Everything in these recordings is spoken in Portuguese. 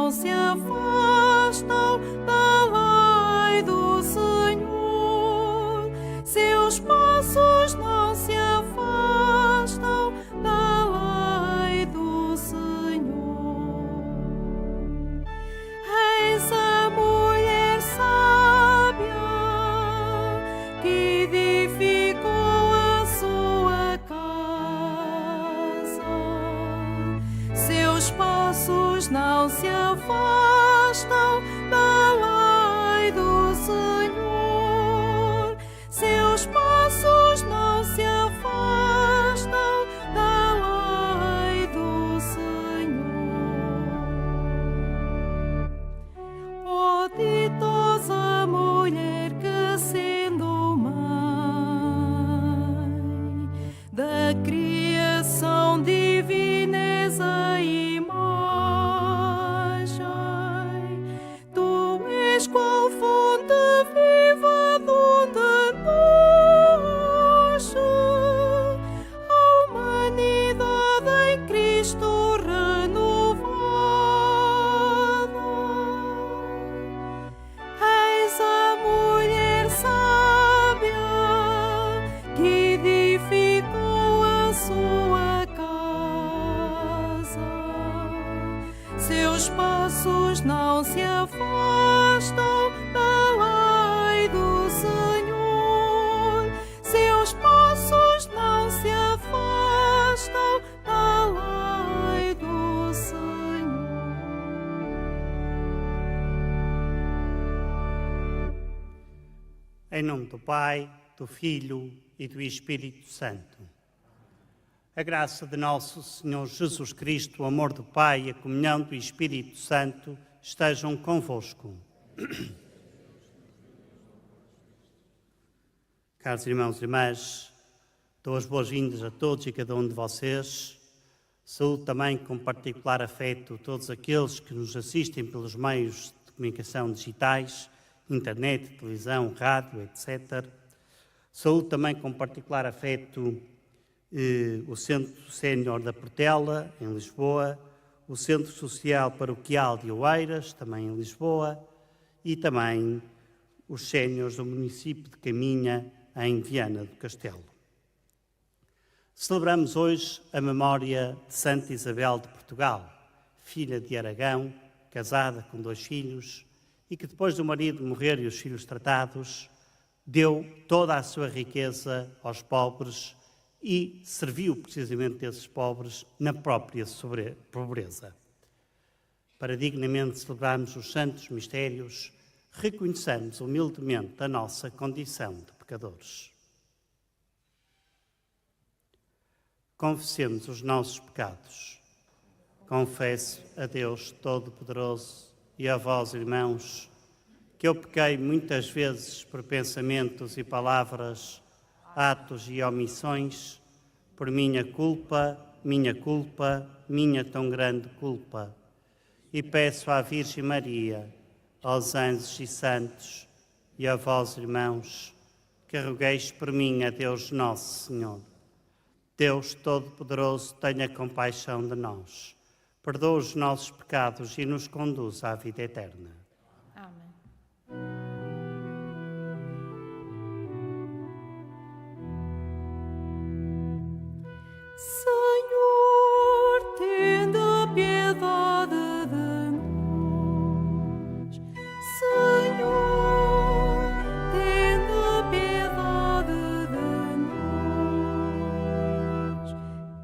não se afastam da lei do Senhor, seus passos não se afastam da lei do Senhor. Eis a mulher sábia que edificou a sua casa, seus passos não se afastam da lei do Senhor, seus passos não se afastam da lei do Senhor. Ó ditosa mulher que sendo mãe da criação divina és a imagem, tu és qual fonte viva donde nasce a humanidade em Cristo renovada. Eis a mulher sábia que edificou a sua casa, seus passos não se afastam da lei do Senhor, seus passos não se afastam da lei do Senhor. Em nome do Pai, do Filho e do Espírito Santo. A graça de nosso Senhor Jesus Cristo, o amor do Pai e a comunhão do Espírito Santo estejam convosco. Caros irmãos e irmãs, dou as boas-vindas a todos e cada um de vocês. Saúdo também com particular afeto todos aqueles que nos assistem pelos meios de comunicação digitais, internet, televisão, rádio, etc. Saúdo também com particular afeto o Centro Sénior da Portela, em Lisboa, o Centro Social Paroquial de Oeiras, também em Lisboa, e também os séniores do município de Caminha, em Viana do Castelo. Celebramos hoje a memória de Santa Isabel de Portugal, filha de Aragão, casada com 2 filhos, e que depois do marido morrer e os filhos tratados, deu toda a sua riqueza aos pobres e serviu precisamente esses pobres na própria pobreza. Para dignamente celebrarmos os santos mistérios, reconheçamos humildemente a nossa condição de pecadores. Confessemos os nossos pecados. Confesso a Deus Todo-Poderoso e a vós, irmãos, que eu pequei muitas vezes por pensamentos e palavras, atos e omissões, por minha culpa, minha tão grande culpa. E peço à Virgem Maria, aos anjos e santos, e a vós, irmãos, que rogueis por mim a Deus Nosso Senhor. Deus Todo-Poderoso, tenha compaixão de nós, perdoa os nossos pecados e nos conduz à vida eterna. Amém. Senhor, tende piedade de nós. Senhor, tende piedade de nós.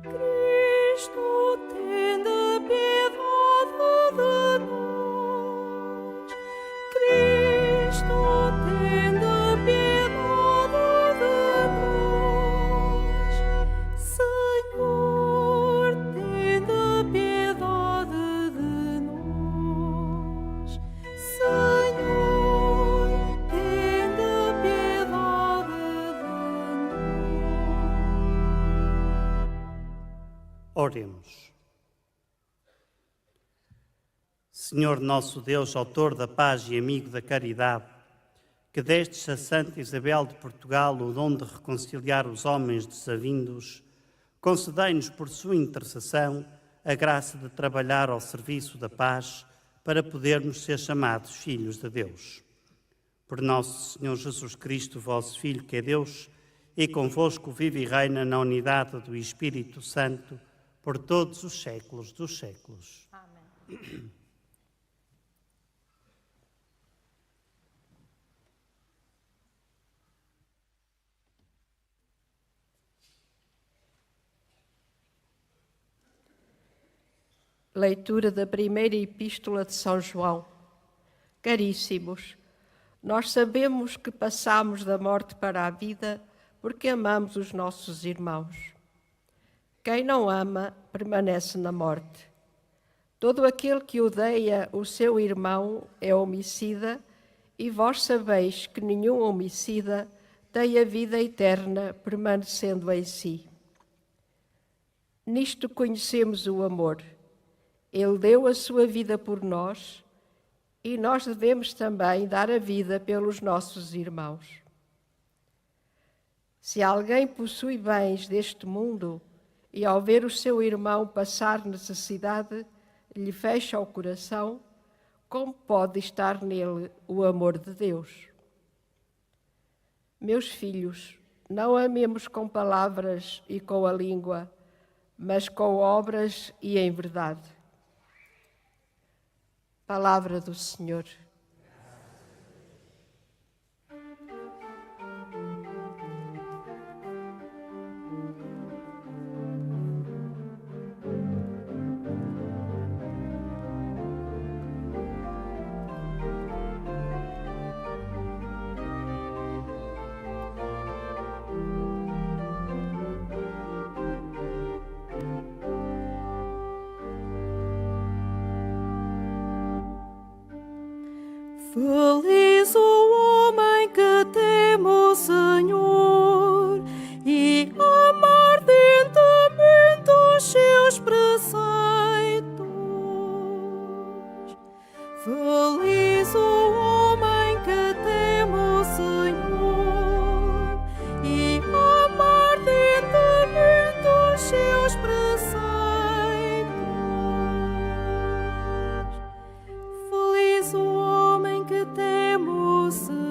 Cristo, tende piedade de nós. Cristo, tende piedade de nós. Senhor, tende piedade de nós. Senhor, tende piedade de nós. Oremos. Senhor nosso Deus, autor da paz e amigo da caridade, que destes a Santa Isabel de Portugal o dom de reconciliar os homens desavindos, concedei-nos por sua intercessão a graça de trabalhar ao serviço da paz, para podermos ser chamados filhos de Deus. Por nosso Senhor Jesus Cristo, vosso Filho, que é Deus, e convosco vive e reina na unidade do Espírito Santo, por todos os séculos dos séculos. Amém. Leitura da primeira epístola de São João. Caríssimos, nós sabemos que passamos da morte para a vida porque amamos os nossos irmãos. Quem não ama permanece na morte. Todo aquele que odeia o seu irmão é homicida, e vós sabeis que nenhum homicida tem a vida eterna permanecendo em si. Nisto conhecemos o amor. Ele deu a sua vida por nós e nós devemos também dar a vida pelos nossos irmãos. Se alguém possui bens deste mundo e ao ver o seu irmão passar necessidade, lhe fecha o coração, como pode estar nele o amor de Deus? Meus filhos, não amemos com palavras e com a língua, mas com obras e em verdade. Palavra do Senhor. Feliz o homem que teme o Senhor e ama ardentemente os seus preceitos. Feliz o homem que teme o Senhor e ama ardentemente os seus preceitos. Feliz o homem que teme o Senhor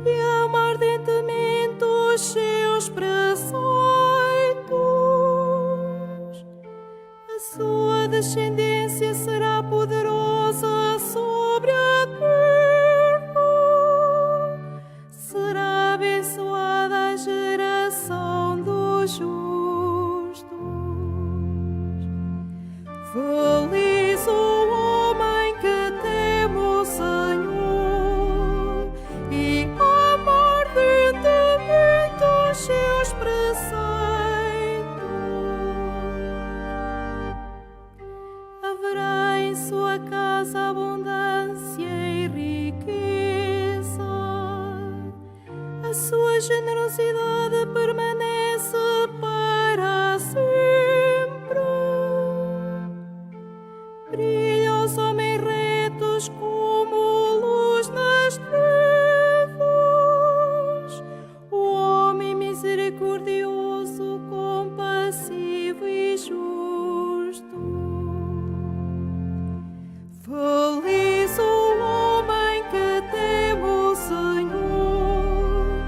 e ama ardentemente os seus preceitos. A sua descendência será poderosa sobre a terra. Será abençoada a geração dos justos. Feliz o homem que teme o Senhor e ama ardentemente os seus preceitos. Haverá em sua casa abundância e riqueza. A sua generosidade permanece para sempre. Brilha aos homens retos como luz nas trevas. O homem misericordioso, compassivo e justo. Feliz o homem que teme o Senhor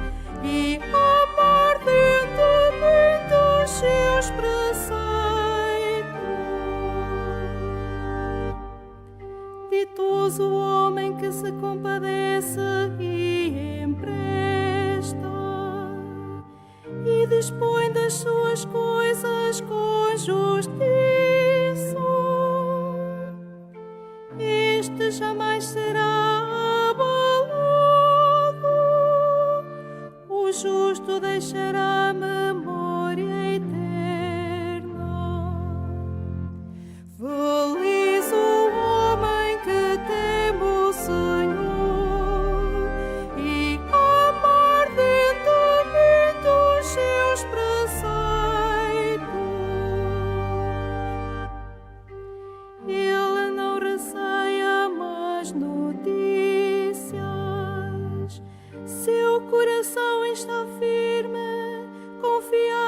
e ama ardentemente os seus preceitos. Ditoso o homem que se compadece e empresta e dispõe das suas coisas com justiça. Este jamais será abalado, o justo deixará memória eterna. Feliz o homem que teme o Senhor e ama ardentemente os seus preceitos. Ele não receia más notícias. Seu coração está firme, confiado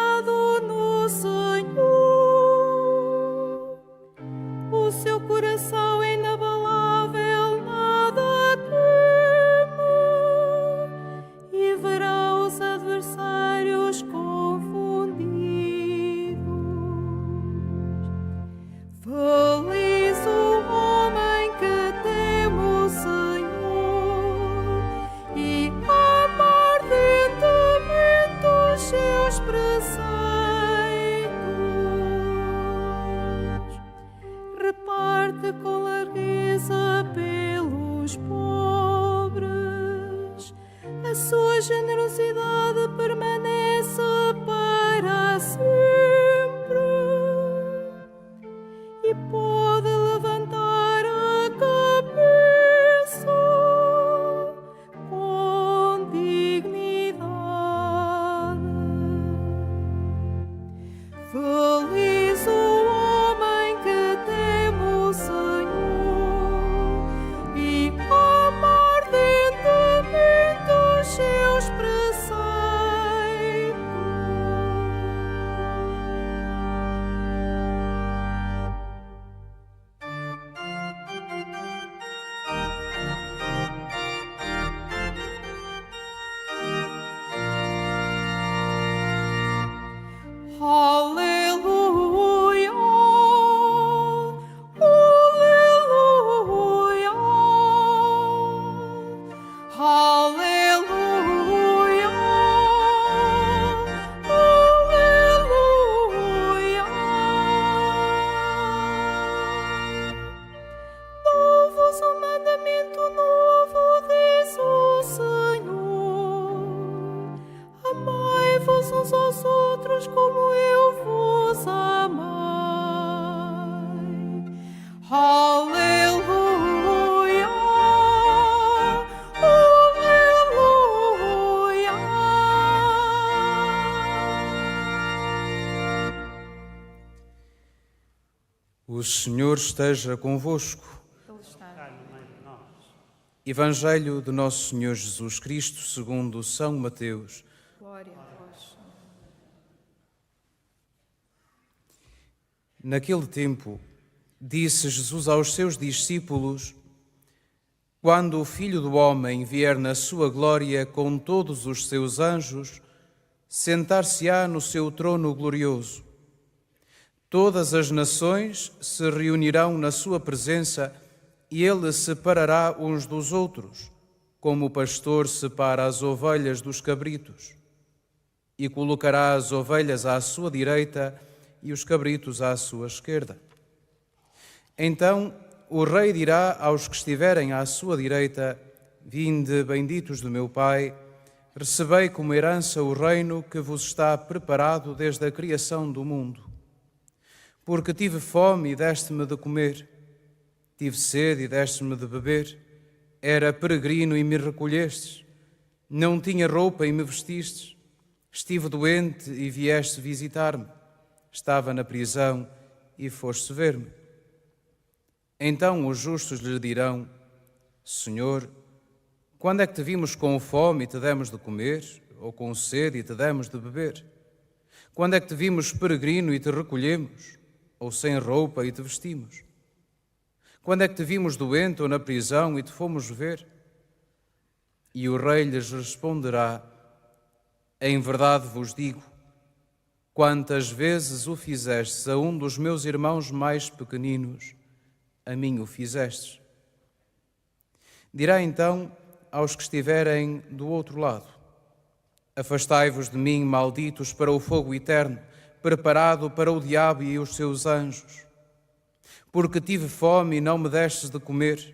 permanece para sempre e pode levantar a cabeça com dignidade. Feliz o homem que teme o Senhor e ama ardentemente os seus preceitos. Aleluia, aleluia, aleluia, aleluia. Dou-vos um mandamento novo, diz o Senhor. Amai-vos uns aos outros como eu vos amei. Aleluia, aleluia. O Senhor esteja convosco. Ele está. Evangelho de Nosso Senhor Jesus Cristo, segundo São Mateus. Glória a vós. Naquele tempo, disse Jesus aos seus discípulos: Quando o Filho do Homem vier na sua glória com todos os seus anjos, sentar-se-á no seu trono glorioso. Todas as nações se reunirão na sua presença e ele separará uns dos outros, como o pastor separa as ovelhas dos cabritos, e colocará as ovelhas à sua direita e os cabritos à sua esquerda. Então o rei dirá aos que estiverem à sua direita: Vinde, benditos do meu Pai, recebei como herança o reino que vos está preparado desde a criação do mundo. Porque tive fome e deste-me de comer, tive sede e deste-me de beber, era peregrino e me recolhestes, não tinha roupa e me vestistes, estive doente e vieste visitar-me, estava na prisão e foste ver-me. Então os justos lhe dirão: Senhor, quando é que te vimos com fome e te demos de comer, ou com sede e te demos de beber? Quando é que te vimos peregrino e te recolhemos, ou sem roupa e te vestimos? Quando é que te vimos doente ou na prisão e te fomos ver? E o rei lhes responderá: Em verdade vos digo, quantas vezes o fizestes a um dos meus irmãos mais pequeninos, a mim o fizestes. Dirá então aos que estiverem do outro lado: Afastai-vos de mim, malditos, para o fogo eterno, preparado para o diabo e os seus anjos. Porque tive fome e não me destes de comer,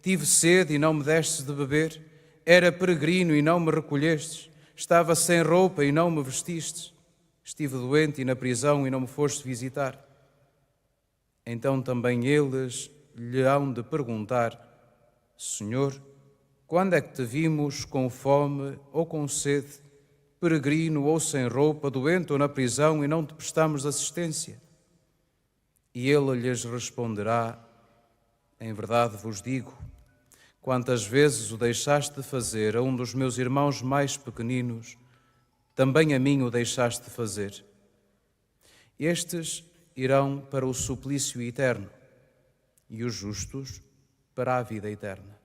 tive sede e não me destes de beber, era peregrino e não me recolhestes, estava sem roupa e não me vestistes, estive doente e na prisão e não me foste visitar. Então também eles lhe hão de perguntar: Senhor, quando é que te vimos com fome ou com sede, peregrino ou sem roupa, doente ou na prisão, e não te prestamos assistência? E ele lhes responderá: Em verdade vos digo, quantas vezes o deixaste de fazer a um dos meus irmãos mais pequeninos, também a mim o deixaste de fazer. Estes irão para o suplício eterno, e os justos para a vida eterna.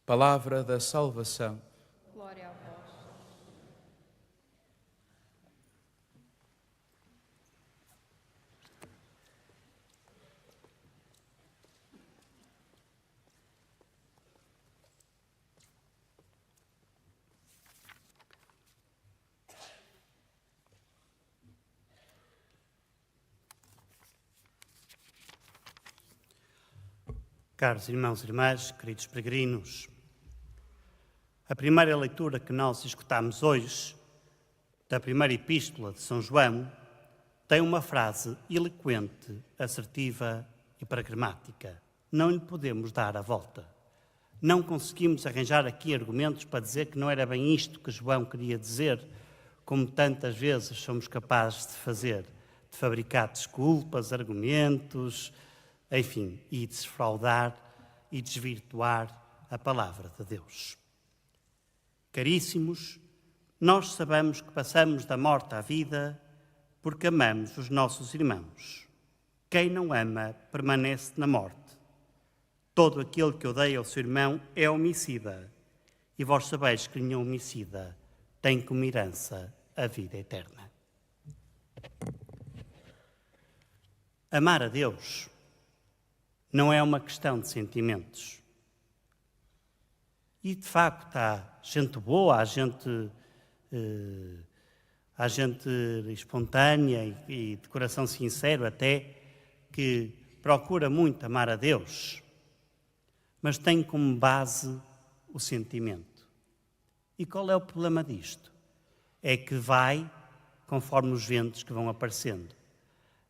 Palavra da salvação. Glória a vós. Caros irmãos e irmãs, queridos peregrinos, A primeira leitura que nós escutamos hoje, da primeira epístola de São João, tem uma frase eloquente, assertiva e pragmática. Não lhe podemos dar a volta. Não conseguimos arranjar aqui argumentos para dizer que não era bem isto que João queria dizer, como tantas vezes somos capazes de fazer, de fabricar desculpas, argumentos, enfim, e desfraudar e desvirtuar a palavra de Deus. Caríssimos, nós sabemos que passamos da morte à vida porque amamos os nossos irmãos. Quem não ama permanece na morte. Todo aquele que odeia o seu irmão é homicida, e vós sabeis que nenhum homicida tem como herança a vida eterna. Amar a Deus não é uma questão de sentimentos. E, de facto, há gente boa, há gente espontânea e de coração sincero até, que procura muito amar a Deus, mas tem como base o sentimento. E qual é o problema disto? É que vai conforme os ventos que vão aparecendo.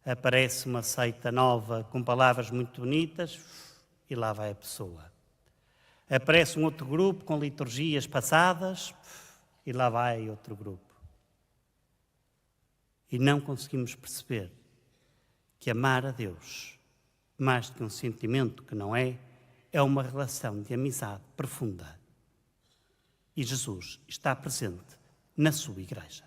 Aparece uma seita nova com palavras muito bonitas e lá vai a pessoa. Aparece um outro grupo com liturgias passadas e lá vai outro grupo. E não conseguimos perceber que amar a Deus, mais do que um sentimento que não é uma relação de amizade profunda. E Jesus está presente na sua igreja.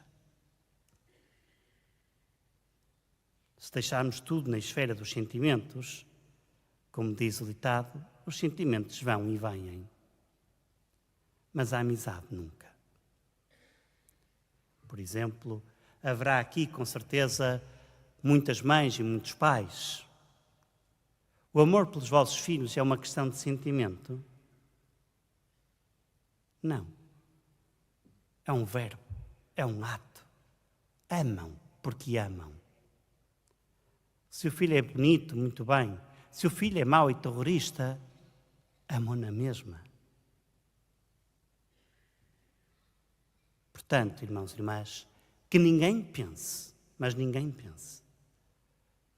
Se deixarmos tudo na esfera dos sentimentos, como diz o ditado, os sentimentos vão e vêm, mas a amizade nunca. Por exemplo, haverá aqui, com certeza, muitas mães e muitos pais. O amor pelos vossos filhos é uma questão de sentimento? Não. É um verbo, é um ato. Amam porque amam. Se o filho é bonito, muito bem. Se o filho é mau e terrorista, amam na mesma. Portanto, irmãos e irmãs, que ninguém pense, mas ninguém pense,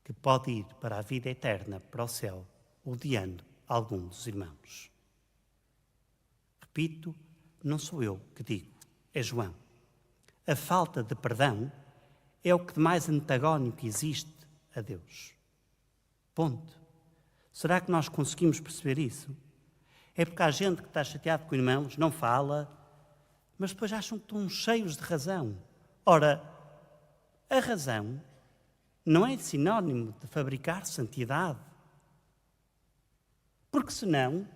que pode ir para a vida eterna, para o céu, odiando algum dos irmãos. Repito, não sou eu que digo, é João. A falta de perdão é o que de mais antagónico existe a Deus. Ponto. Será que nós conseguimos perceber isso? É porque há gente que está chateada com irmãos, não fala, mas depois acham que estão cheios de razão. Ora, a razão não é sinónimo de fabricar santidade. Porque senão,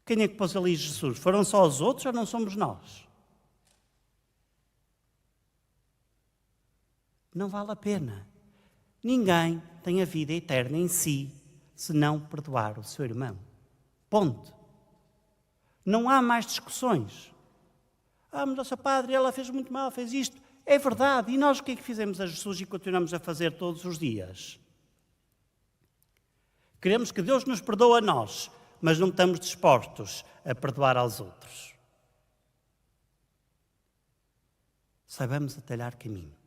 quem é que pôs ali Jesus? Foram só os outros ou não somos nós? Não vale a pena. Ninguém tem a vida eterna em si se não perdoar o seu irmão. Ponto. Não há mais discussões. Mas nossa padre, ela fez muito mal, fez isto. É verdade. E nós o que é que fizemos a Jesus e continuamos a fazer todos os dias? Queremos que Deus nos perdoe a nós, mas não estamos dispostos a perdoar aos outros. Saibamos atalhar caminho.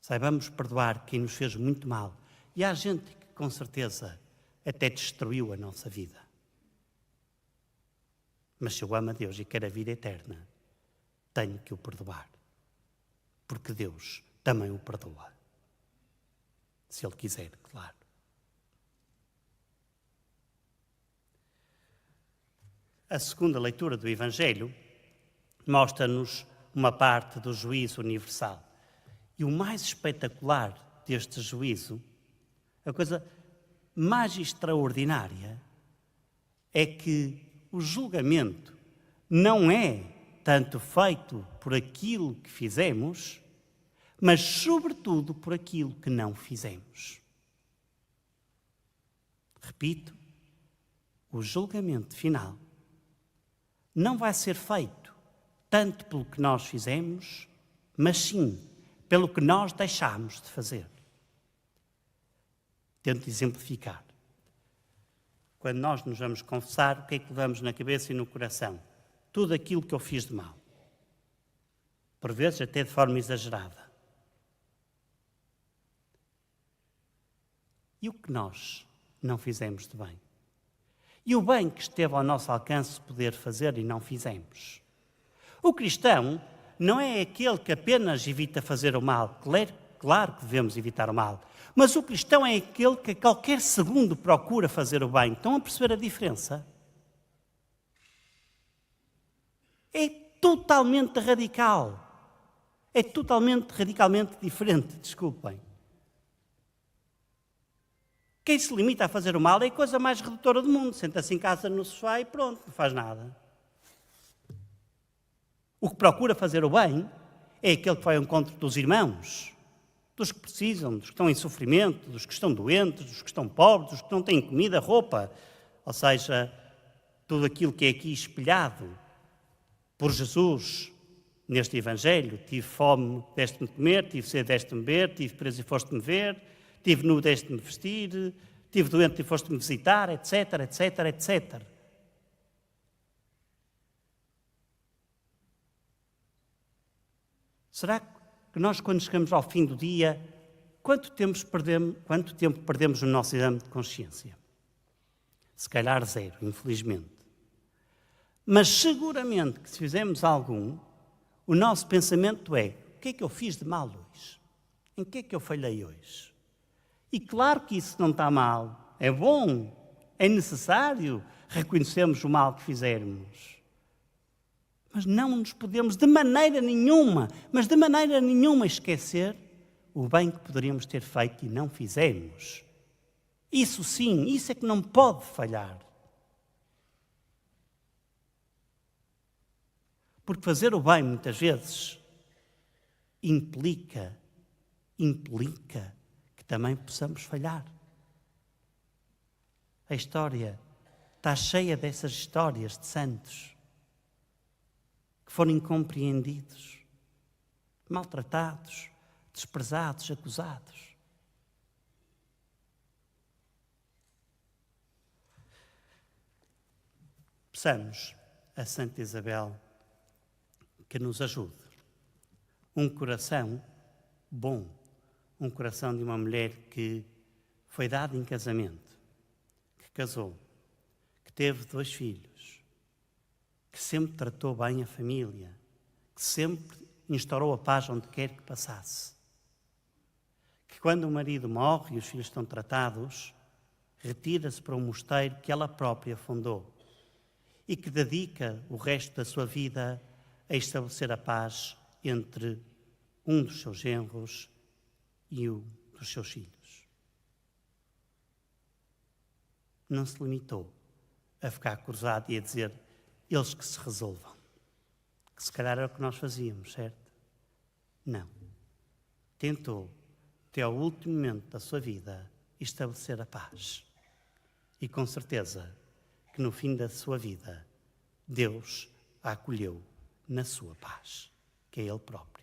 Saibamos perdoar quem nos fez muito mal. E há gente que, com certeza, até destruiu a nossa vida. Mas se eu amo a Deus e quero a vida eterna, tenho que o perdoar. Porque Deus também o perdoa. Se Ele quiser, claro. A segunda leitura do Evangelho mostra-nos uma parte do juízo universal. E o mais espetacular deste juízo, a coisa mais extraordinária, é que o julgamento não é tanto feito por aquilo que fizemos, mas sobretudo por aquilo que não fizemos. Repito, o julgamento final não vai ser feito tanto pelo que nós fizemos, mas sim pelo que nós deixámos de fazer. Tento exemplificar. quando nós nos vamos confessar, o que é que levamos na cabeça e no coração? Tudo aquilo que eu fiz de mal. Por vezes até de forma exagerada. E o que nós não fizemos de bem? E o bem que esteve ao nosso alcance poder fazer e não fizemos? O cristão não é aquele que apenas evita fazer o mal. Claro que devemos evitar o mal. Mas o cristão é aquele que a qualquer segundo procura fazer o bem. Estão a perceber a diferença? É totalmente radical. É radicalmente diferente, desculpem. Quem se limita a fazer o mal é a coisa mais redutora do mundo. Senta-se em casa no sofá e pronto, não faz nada. O que procura fazer o bem é aquele que vai ao encontro dos irmãos, dos que precisam, dos que estão em sofrimento, dos que estão doentes, dos que estão pobres, dos que não têm comida, roupa. Ou seja, tudo aquilo que é aqui espelhado por Jesus neste Evangelho. Tive fome, deste-me comer, tive sede, deste-me beber, tive preso e foste-me ver, tive nu, deste-me vestir, tive doente e foste-me visitar, etc, etc, etc. Será que nós, quando chegamos ao fim do dia, quanto tempo perdemos no nosso exame de consciência? Se calhar 0, infelizmente. Mas seguramente que se fizermos algum, o nosso pensamento é: o que é que eu fiz de mal hoje? Em que é que eu falhei hoje? E claro que isso não está mal, é bom, é necessário reconhecermos o mal que fizermos. Mas não nos podemos de maneira nenhuma esquecer o bem que poderíamos ter feito e não fizemos. Isso sim, isso é que não pode falhar. Porque fazer o bem, muitas vezes, implica que também possamos falhar. A história está cheia dessas histórias de santos que foram incompreendidos, maltratados, desprezados, acusados. Peçamos a Santa Isabel que nos ajude. Um coração bom, um coração de uma mulher que foi dada em casamento, que casou, que teve 2 filhos, que sempre tratou bem a família, que sempre instaurou a paz onde quer que passasse. Que quando o marido morre e os filhos estão tratados, retira-se para um mosteiro que ela própria fundou e que dedica o resto da sua vida a estabelecer a paz entre um dos seus genros e um dos seus filhos. Não se limitou a ficar cruzado e a dizer: eles que se resolvam. Que se calhar era o que nós fazíamos, certo? Não. Tentou, até ao último momento da sua vida, estabelecer a paz. E com certeza que no fim da sua vida, Deus a acolheu na sua paz, que é Ele próprio.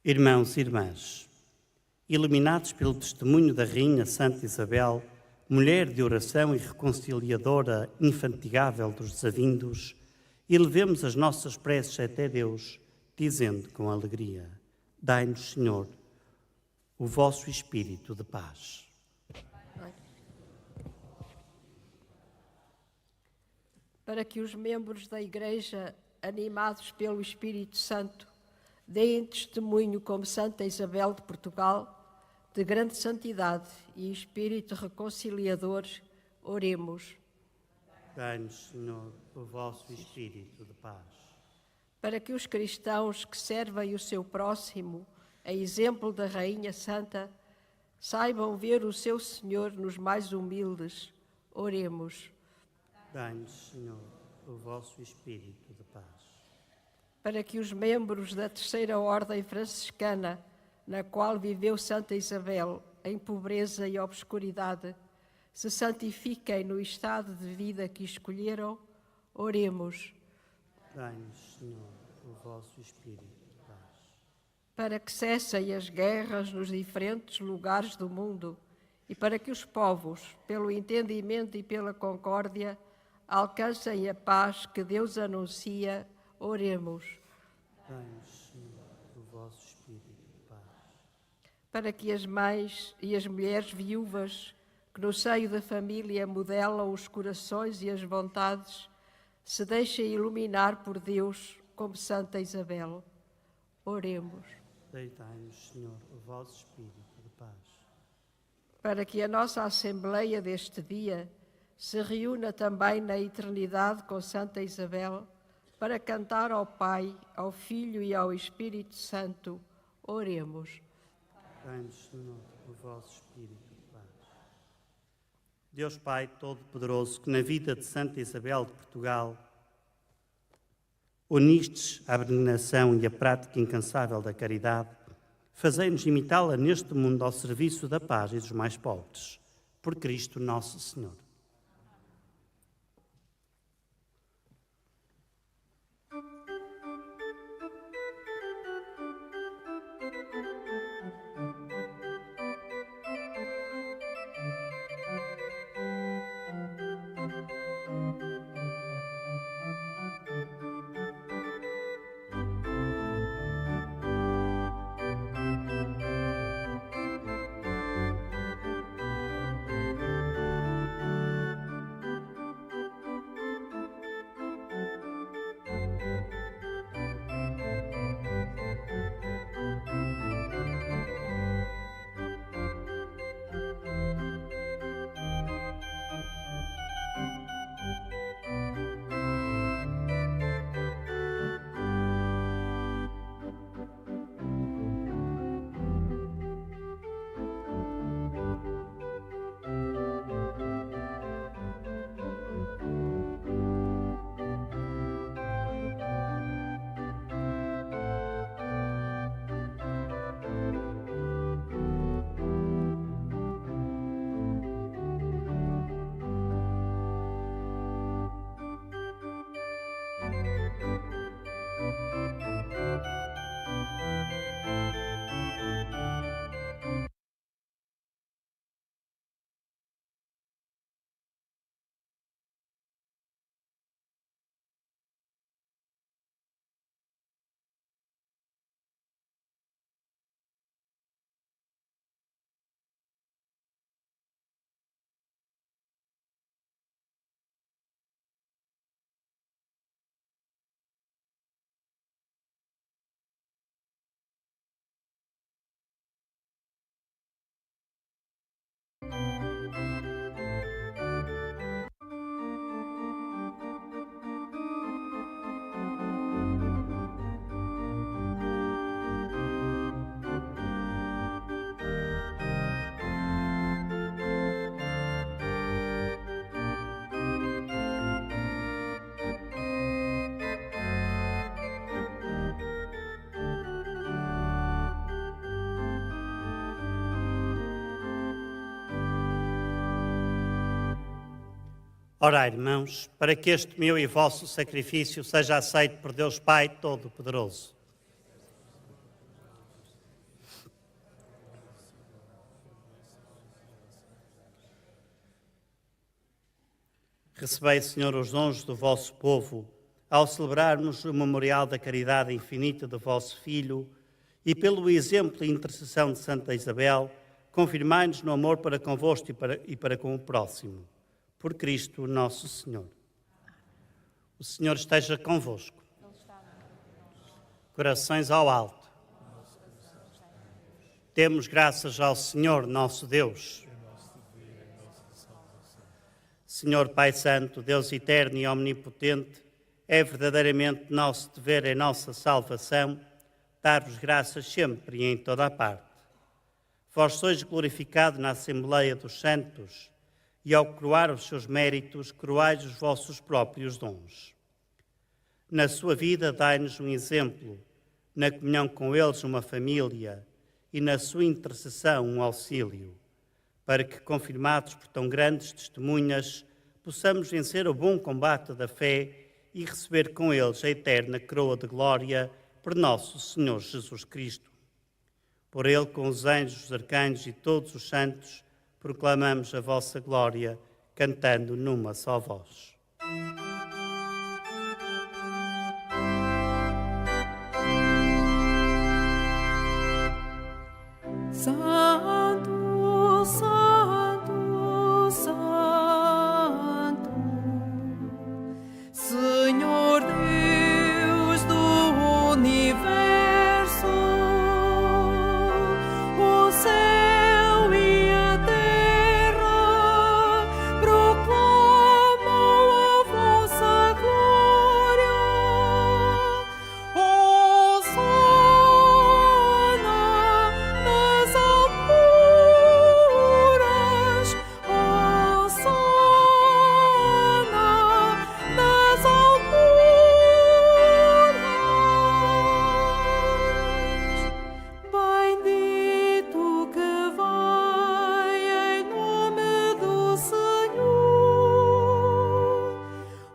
Irmãos e irmãs, iluminados pelo testemunho da Rainha Santa Isabel, mulher de oração e reconciliadora infatigável dos desavindos, elevemos as nossas preces até Deus, dizendo com alegria: dai-nos, Senhor, o vosso Espírito de paz. para que os membros da Igreja, animados pelo Espírito Santo, deem testemunho como Santa Isabel de Portugal, de grande santidade e espírito reconciliador, oremos. Dai-nos, Senhor, o vosso Espírito de paz. Para que os cristãos que servem o seu próximo, a exemplo da Rainha Santa, saibam ver o seu Senhor nos mais humildes, oremos. Dai-nos, Senhor, o vosso Espírito de paz. Para que os membros da Terceira Ordem Franciscana, na qual viveu Santa Isabel em pobreza e obscuridade, se santifiquem no estado de vida que escolheram, oremos. Dai-nos, Senhor, o vosso Espírito de paz. Para que cessem as guerras nos diferentes lugares do mundo e para que os povos, pelo entendimento e pela concórdia, alcancem a paz que Deus anuncia, oremos. Dai-nos, Senhor, o vosso Espírito de paz. Para que as mães e as mulheres viúvas, que no seio da família modelam os corações e as vontades, se deixem iluminar por Deus como Santa Isabel. Oremos. Dai-nos, Senhor, o vosso Espírito de paz. Para que a nossa Assembleia deste dia se reúna também na eternidade com Santa Isabel, para cantar ao Pai, ao Filho e ao Espírito Santo, oremos. Dai-nos, Senhor, o vosso Espírito de paz. Deus Pai Todo-Poderoso, que na vida de Santa Isabel de Portugal unistes a abnegação e a prática incansável da caridade, fazei-nos imitá-la neste mundo ao serviço da paz e dos mais pobres. Por Cristo nosso Senhor. Orai, irmãos, para que este meu e vosso sacrifício seja aceito por Deus Pai Todo-Poderoso. Recebei, Senhor, os dons do vosso povo, ao celebrarmos o memorial da caridade infinita do vosso Filho, e pelo exemplo e intercessão de Santa Isabel, confirmai-nos no amor para convosco e para com o próximo. Por Cristo nosso Senhor. O Senhor esteja convosco. Corações ao alto. Demos graças ao Senhor nosso Deus. Senhor Pai Santo, Deus eterno e omnipotente, é verdadeiramente nosso dever em nossa salvação dar-vos graças sempre e em toda a parte. Vós sois glorificado na Assembleia dos Santos e ao coroar os seus méritos, coroais os vossos próprios dons. Na sua vida dai-nos um exemplo, na comunhão com eles uma família e na sua intercessão um auxílio, para que, confirmados por tão grandes testemunhas, possamos vencer o bom combate da fé e receber com eles a eterna coroa de glória por nosso Senhor Jesus Cristo. Por ele, com os anjos, os arcanjos e todos os santos, proclamamos a vossa glória, cantando numa só voz. Santo, Santo, Santo, Senhor Deus do universo, o céu e a terra proclamam a vossa glória. Hosana nas alturas, Hosana nas alturas. Bendito que vai em nome do Senhor.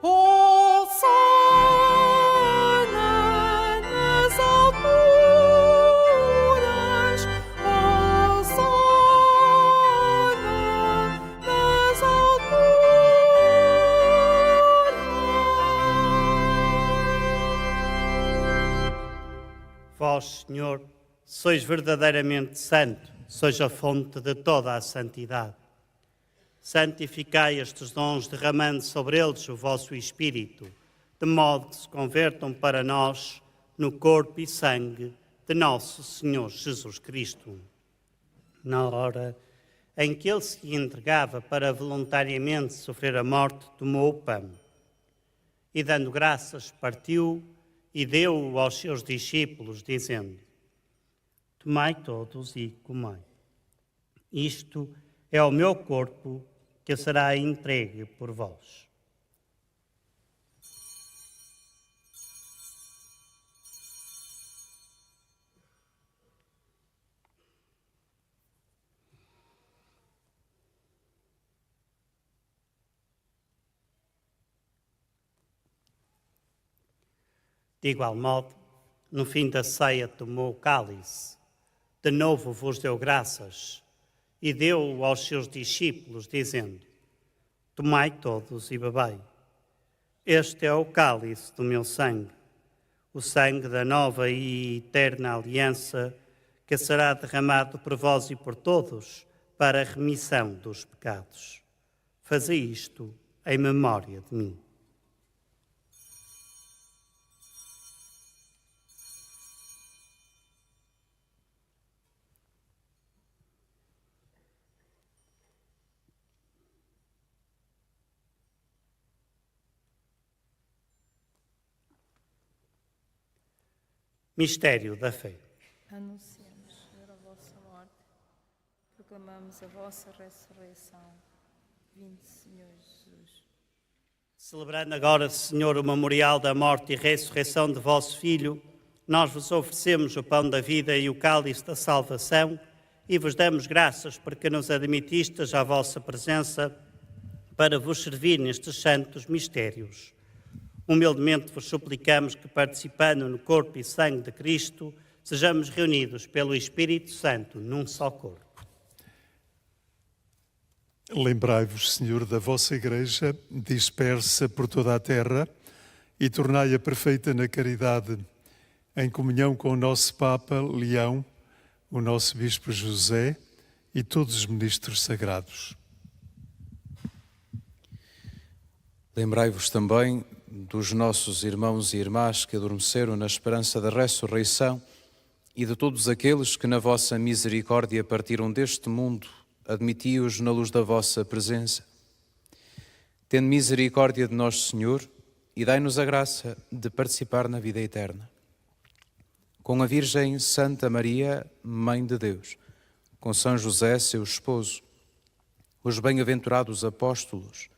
Hosana nas alturas, Hosana nas alturas. Vós, Senhor, sois verdadeiramente santo, sois a fonte de toda a santidade. Santificai estes dons, derramando sobre eles o vosso Espírito, de modo que se convertam para nós no corpo e sangue de nosso Senhor Jesus Cristo. Na hora em que ele se entregava para voluntariamente sofrer a morte, tomou o pão e, dando graças, partiu e deu-o aos seus discípulos, dizendo: Tomai todos e comei. Isto é o meu corpo que será entregue por vós. De igual modo, no fim da ceia tomou o cálice, de novo vos deu graças e deu-o aos seus discípulos, dizendo: Tomai todos e bebei. Este é o cálice do meu sangue, o sangue da nova e eterna aliança, que será derramado por vós e por todos para a remissão dos pecados. Fazei isto em memória de mim. Mistério da fé. Anunciamos, Senhor, a vossa morte, proclamamos a vossa ressurreição. Vinde, Senhor Jesus. Celebrando agora, Senhor, o memorial da morte e ressurreição de vosso Filho, nós vos oferecemos o pão da vida e o cálice da salvação e vos damos graças porque nos admitistes à vossa presença para vos servir nestes santos mistérios. Humildemente vos suplicamos que, participando no corpo e sangue de Cristo, sejamos reunidos pelo Espírito Santo num só corpo. Lembrai-vos, Senhor, da vossa Igreja dispersa por toda a terra e tornai-a perfeita na caridade, em comunhão com o nosso Papa Leão, o nosso Bispo José e todos os ministros sagrados. Lembrai-vos também dos nossos irmãos e irmãs que adormeceram na esperança da ressurreição e de todos aqueles que na vossa misericórdia partiram deste mundo, admiti-os na luz da vossa presença. Tende misericórdia de nós, Senhor, e dai-nos a graça de participar na vida eterna. Com a Virgem Santa Maria, Mãe de Deus, com São José, seu esposo, os bem-aventurados apóstolos,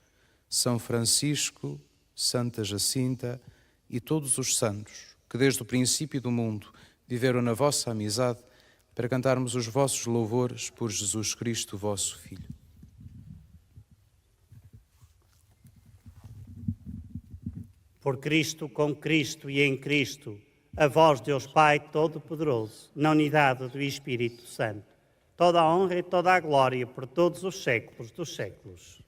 São Francisco, Santa Jacinta e todos os santos que desde o princípio do mundo viveram na vossa amizade, para cantarmos os vossos louvores por Jesus Cristo, vosso Filho. Por Cristo, com Cristo e em Cristo, a vós, Deus Pai Todo-Poderoso, na unidade do Espírito Santo, toda a honra e toda a glória por todos os séculos dos séculos.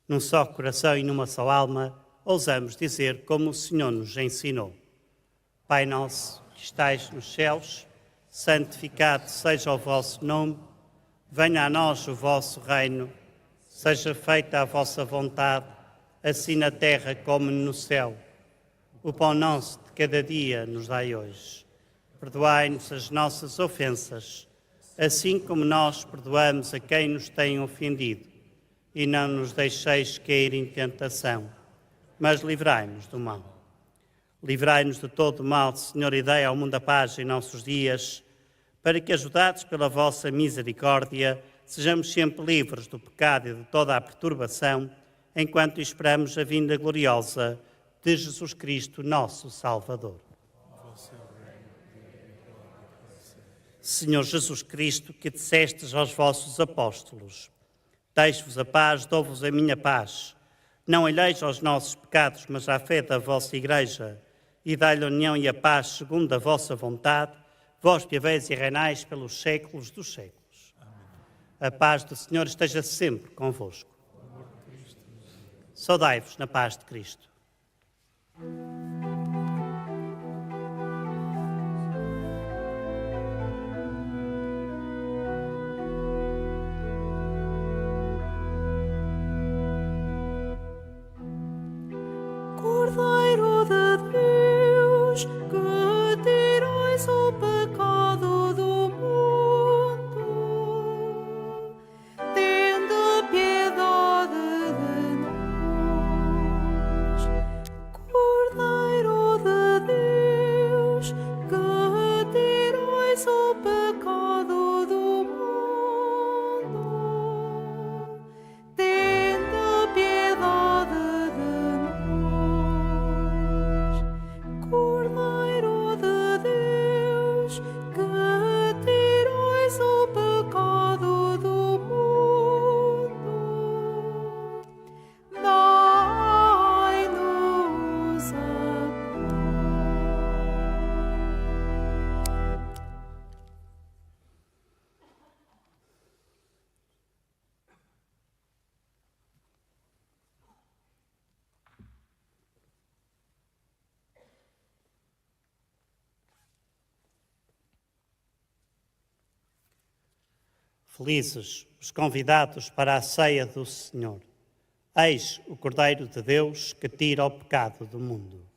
Num só coração e numa só alma, ousamos dizer como o Senhor nos ensinou. Pai nosso, que estais nos céus, santificado seja o vosso nome, venha a nós o vosso reino, seja feita a vossa vontade, assim na terra como no céu. O pão nosso de cada dia nos dai hoje. Perdoai-nos as nossas ofensas, assim como nós perdoamos a quem nos tem ofendido. E não nos deixeis cair em tentação, mas livrai-nos do mal. Livrai-nos de todo o mal, Senhor, e dai ao mundo a paz em nossos dias, para que, ajudados pela vossa misericórdia, sejamos sempre livres do pecado e de toda a perturbação, enquanto esperamos a vinda gloriosa de Jesus Cristo, nosso Salvador. Senhor Jesus Cristo, que dissestes aos vossos apóstolos: deixo-vos a paz, dou-vos a minha paz. Não olheis aos nossos pecados, mas à fé da vossa Igreja, e dai-lhe a união e a paz segundo a vossa vontade, vós que haveis e reinais pelos séculos dos séculos. Amém. A paz do Senhor esteja sempre convosco. Saudai-vos na paz de Cristo. Cordeiro de Deus, que tirais o pecado do mundo, tende piedade de nós. Cordeiro de Deus, que tirais o pecado do mundo, tende piedade de nós. Cordeiro de Deus, que tirais o pecado do mundo, dai-nos a Felizes os convidados para a ceia do Senhor. Eis o Cordeiro de Deus que tira o pecado do mundo.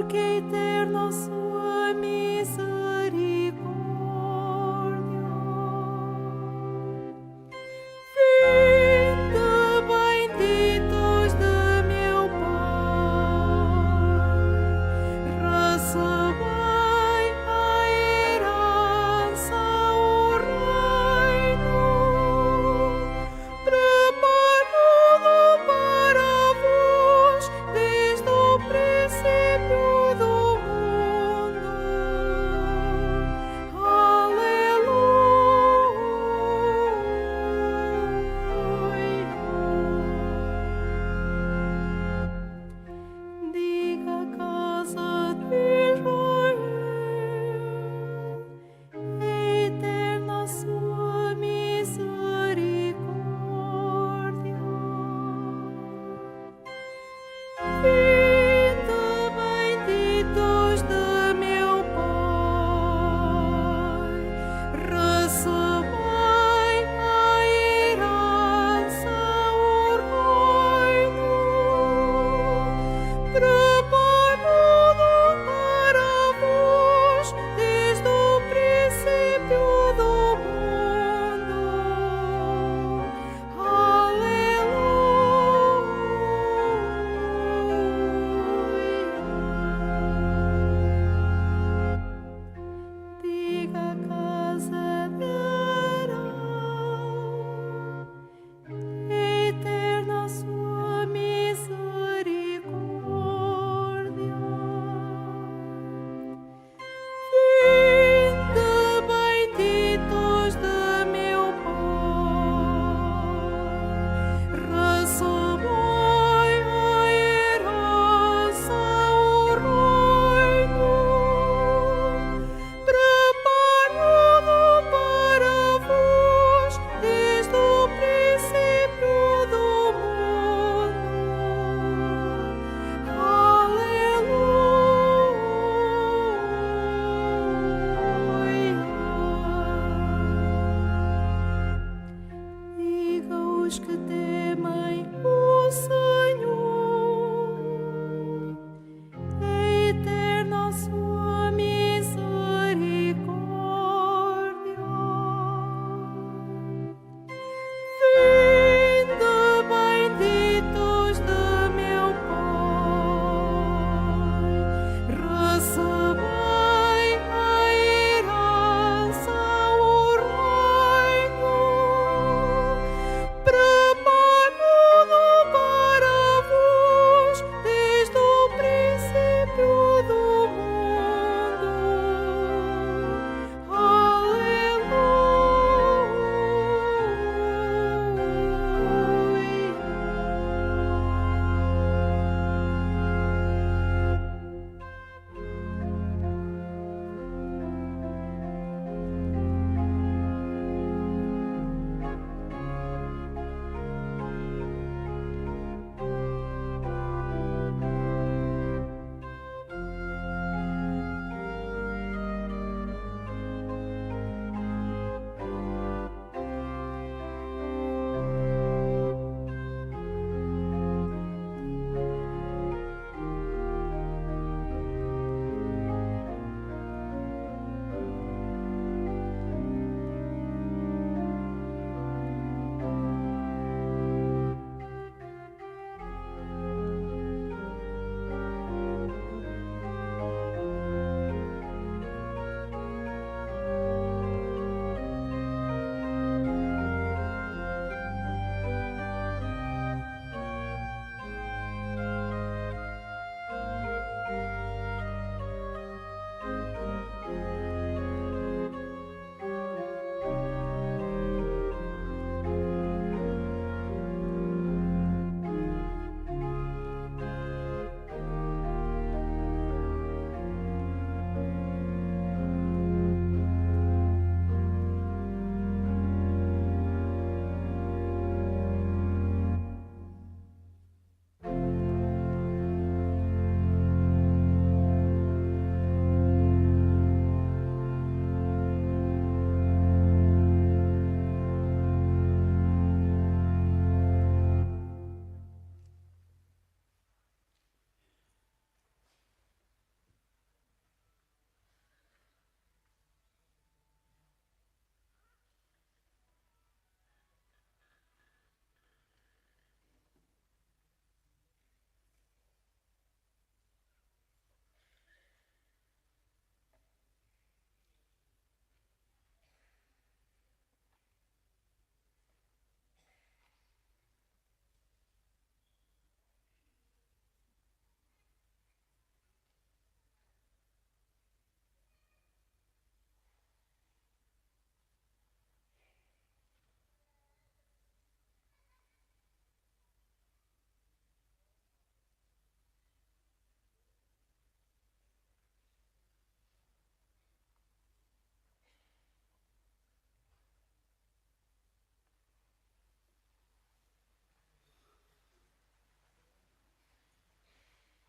porque é eterna a sua misericórdia. Vinde, benditos de meu Pai, recebei a herança, o reino, preparado para vós desde o princípio do mundo.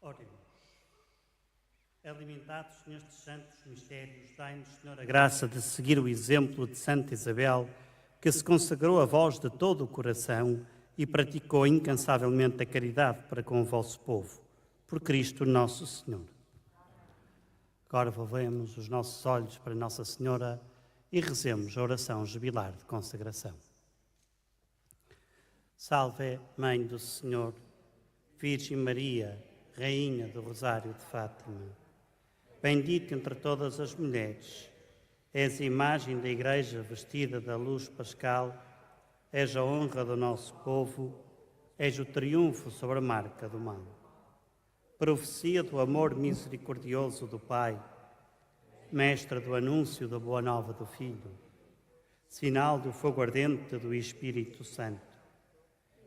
Oremos. Alimentados nestes santos mistérios, dai-nos, Senhor, a graça de seguir o exemplo de Santa Isabel, que se consagrou a vós de todo o coração e praticou incansavelmente a caridade para com o vosso povo. Por Cristo nosso Senhor. Agora volvemos os nossos olhos para Nossa Senhora e rezemos a oração jubilar de consagração. Salve, Mãe do Senhor, Virgem Maria, Rainha do Rosário de Fátima. Bendita entre todas as mulheres, és a imagem da Igreja vestida da luz pascal, és a honra do nosso povo, és o triunfo sobre a marca do mal. Profecia do amor misericordioso do Pai, mestra do anúncio da boa nova do Filho, sinal do fogo ardente do Espírito Santo.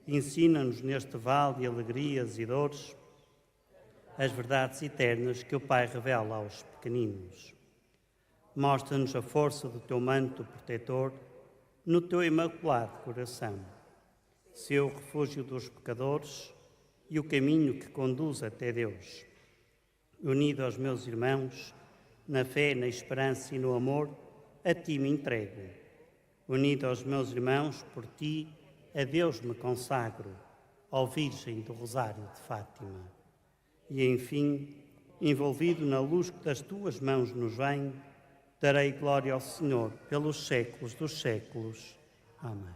Ensina-nos neste vale de alegrias e dores as verdades eternas que o Pai revela aos pequeninos. Mostra-nos a força do teu manto protetor no teu imaculado coração, seu refúgio dos pecadores e o caminho que conduz até Deus. Unido aos meus irmãos, na fé, na esperança e no amor, a ti me entrego. Unido aos meus irmãos, por ti, a Deus me consagro, ó Virgem do Rosário de Fátima. E, enfim, envolvido na luz que das tuas mãos nos vem, darei glória ao Senhor pelos séculos dos séculos. Amém.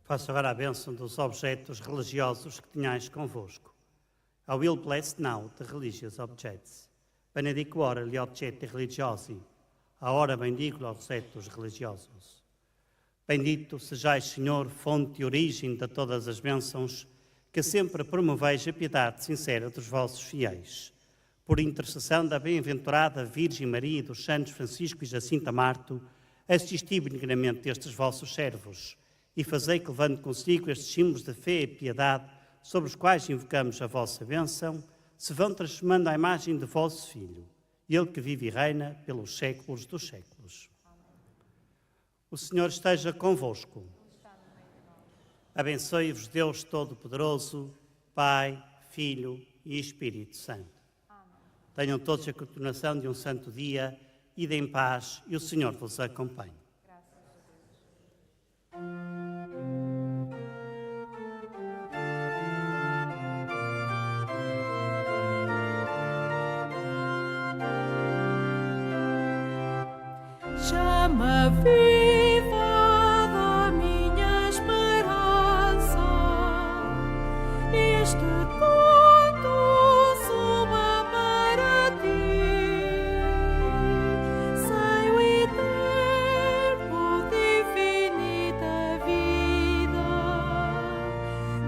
Faço agora a bênção dos objetos religiosos que tenhais convosco. I will bless now the religious objects. Benedico ora gli oggetti religiosi. Ora bendigo os objetos religiosos. Bendito sejais, Senhor, fonte e origem de todas as bênçãos, que sempre promoveis a piedade sincera dos vossos fiéis. Por intercessão da bem-aventurada Virgem Maria e dos santos Francisco e Jacinta Marto, assisti benignamente estes vossos servos e fazei que, levando consigo estes símbolos de fé e piedade, sobre os quais invocamos a vossa bênção, se vão transformando à imagem de vosso Filho, Ele que vive e reina pelos séculos dos séculos. O Senhor esteja convosco. Abençoe-vos Deus Todo-Poderoso, Pai, Filho e Espírito Santo. Tenham todos a continuação de um santo dia, ide em paz e o Senhor vos acompanhe. Chama viva da minha esperança, este canto soa para ti, seio eterno de infinita vida,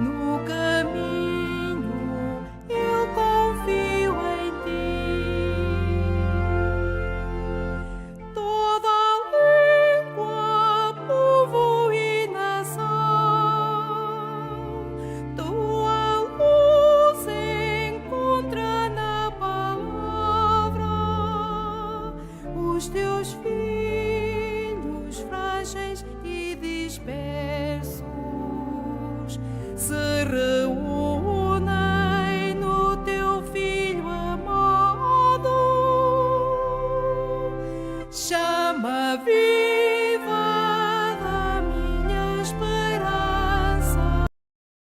no caminho eu confio em ti. Toda língua, povo e nação, tua luz encontra na palavra os teus filhos frágeis e dispersos se reúnem no teu Filho amado. Chama a vida.